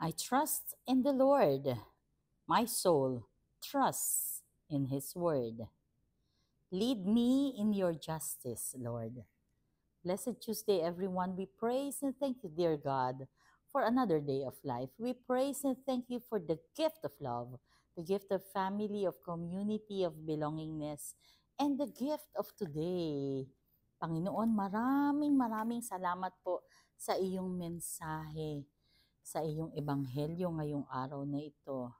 I trust in the Lord. My soul trusts in His word. Lead me in your justice, Lord. Blessed Tuesday, everyone. We praise and thank you, dear God, for another day of life. We praise and thank you for the gift of love, the gift of family, of community, of belongingness, and the gift of today. Panginoon, maraming maraming salamat po sa iyong mensahe, sa iyong ebanghelyo ngayong araw na ito.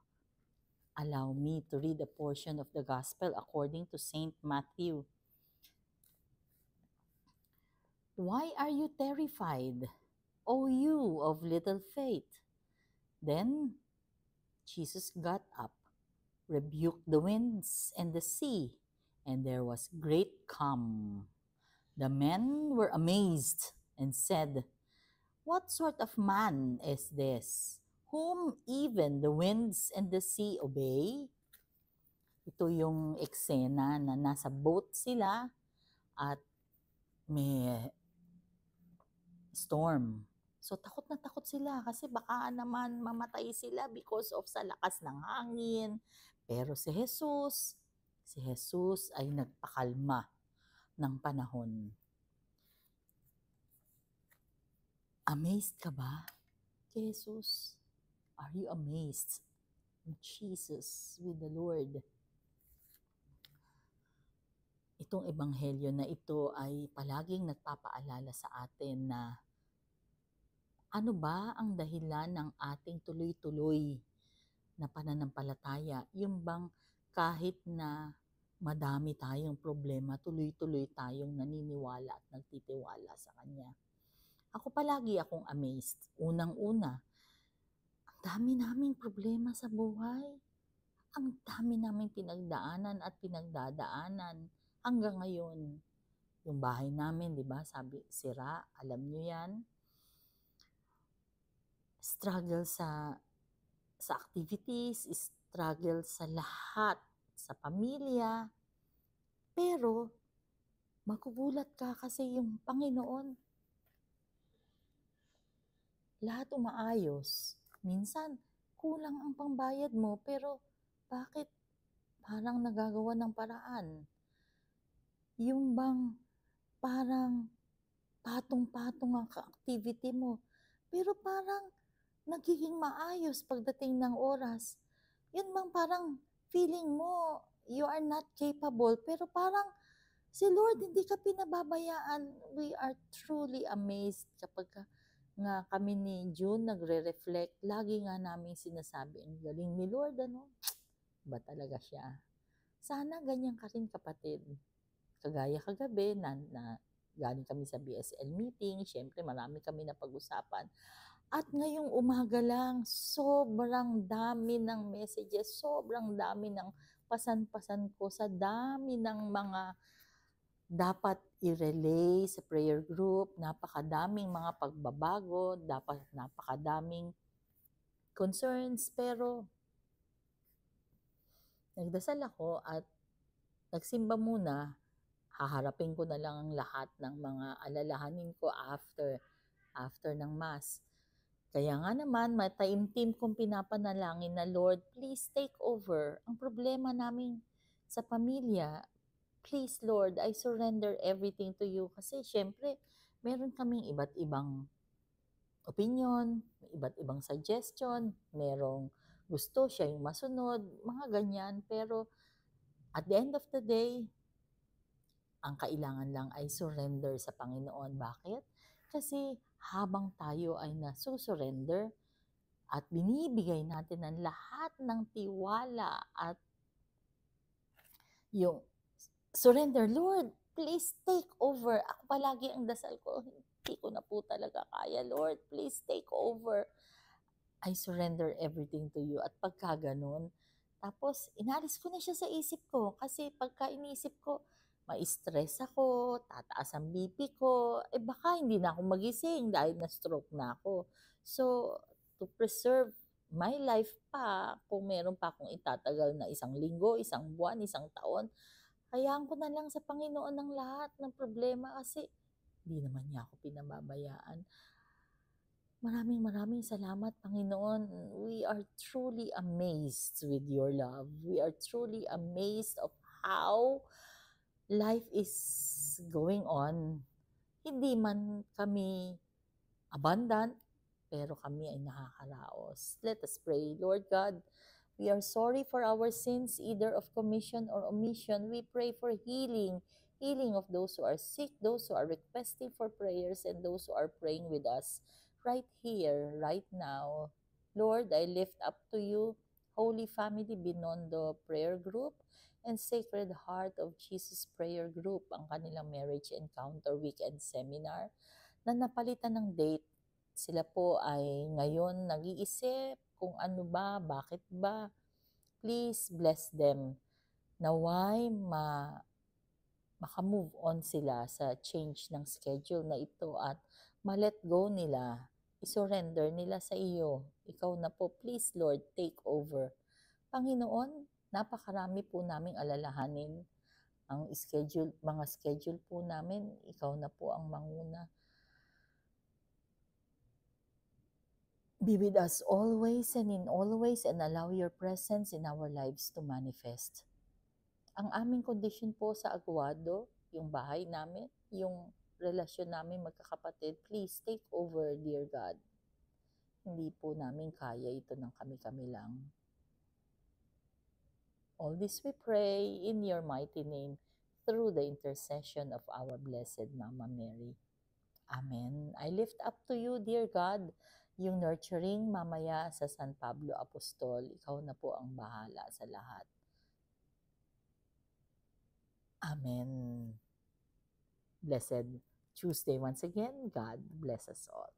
Allow me to read a portion of the Gospel according to Saint Matthew. Why are you terrified, O you of little faith? Then Jesus got up, rebuked the winds and the sea, and there was great calm. The men were amazed and said, "What sort of man is this, whom even the winds and the sea obey?" Ito yung eksena na nasa boat sila at may storm. So takot na takot sila kasi baka naman mamatay sila because of sa lakas ng hangin. Pero si Jesus ay nagpakalma ng panahon. Amazed ka ba kay Jesus? Are you amazed with Jesus, with the Lord? Itong ebanghelyo na ito ay palaging nagpapaalala sa atin na ano ba ang dahilan ng ating tuloy-tuloy na pananampalataya? Yung bang kahit na madami tayong problema, tuloy-tuloy tayong naniniwala at nagtitiwala sa Kanya. Ako palagi akong amazed. Unang-una, ang dami naming problema sa buhay. Ang dami naming pinagdaanan at pinagdadaanan hanggang ngayon. Yung bahay namin, di ba, sabi, sira, alam nyo yan. Struggle sa activities, struggle sa lahat, sa pamilya. Pero, magugulat ka kasi yung Panginoon, lahat umaayos. Minsan, kulang ang pangbayad mo, pero bakit parang nagagawa ng paraan? Yung bang parang patong-patong ang activity mo, pero parang nagiging maayos pagdating ng oras. Yun bang parang feeling mo you are not capable, pero parang si Lord hindi ka pinababayaan. We are truly amazed kapag nga kami ni June nagre-reflect. Lagi nga namin sinasabi, ang galing ni Lord, ano? Ba talaga siya? Sana ganyan ka rin, kapatid. Kagaya kagabi na galing kami sa BSL meeting, syempre marami kami na pag-usapan. At ngayong umaga lang, sobrang dami ng messages, sobrang dami ng pasan-pasan ko sa dami ng mga dapat i-relay sa prayer group, napakadaming mga pagbabago, dapat napakadaming concerns, pero nagdasal ako at nagsimba muna. Haharapin ko na lang ang lahat ng mga alalahanin ko after ng Mass. Kaya nga naman, mataimtim kong pinapanalangin na, Lord, please take over ang problema namin sa pamilya. Please, Lord, I surrender everything to you. Kasi syempre, meron kaming iba't ibang opinion, iba't ibang suggestion, merong gusto siya yung masunod, mga ganyan. Pero at the end of the day, ang kailangan lang ay surrender sa Panginoon. Bakit? Kasi habang tayo ay nasusurrender at binibigay natin ang lahat ng tiwala at yung surrender, Lord, please take over. Ako palagi ang dasal ko, hindi ko na po talaga kaya. Lord, please take over. I surrender everything to you. At pagka ganun, tapos inalis ko na siya sa isip ko. Kasi pagka inisip ko, ma-stress ako, tataas ang BP ko, baka hindi na ako magising dahil na-stroke na ako. So, to preserve my life pa, kung meron pa akong itatagal na 1 linggo, 1 buwan, 1 taon, hayaan ko na lang sa Panginoon ng lahat ng problema kasi hindi naman niya ako pinababayaan. Maraming salamat, Panginoon. We are truly amazed with your love. We are truly amazed of how life is going on. Hindi man kami abundant, pero kami ay nakakaraos. Let us pray. Lord God, we are sorry for our sins, either of commission or omission. We pray for healing of those who are sick, those who are requesting for prayers, and those who are praying with us right here, right now. Lord, I lift up to you Holy Family Binondo Prayer Group and Sacred Heart of Jesus Prayer Group, ang kanilang Marriage Encounter Weekend Seminar na napalitan ng date. Sila po ay ngayon nag-iisip kung ano ba, bakit ba. Please bless them. Naway maka-move on sila sa change ng schedule na ito at ma-let go nila, isurrender nila sa iyo. Ikaw na po, please Lord, take over. Panginoon, napakarami po naming alalahanin. Ang mga schedule po namin, ikaw na po ang manguna. Be with us always and in all ways and allow your presence in our lives to manifest. Ang aming kondisyon po sa Aguado, yung bahay namin, yung relasyon namin magkakapatid, please take over, dear God. Hindi po namin kaya ito ng kami-kami lang. All this we pray in your mighty name through the intercession of our Blessed Mama Mary. Amen. I lift up to you, dear God, yung nurturing mamaya sa San Pablo Apostol. Ikaw na po ang bahala sa lahat. Amen. Blessed Tuesday once again. God bless us all.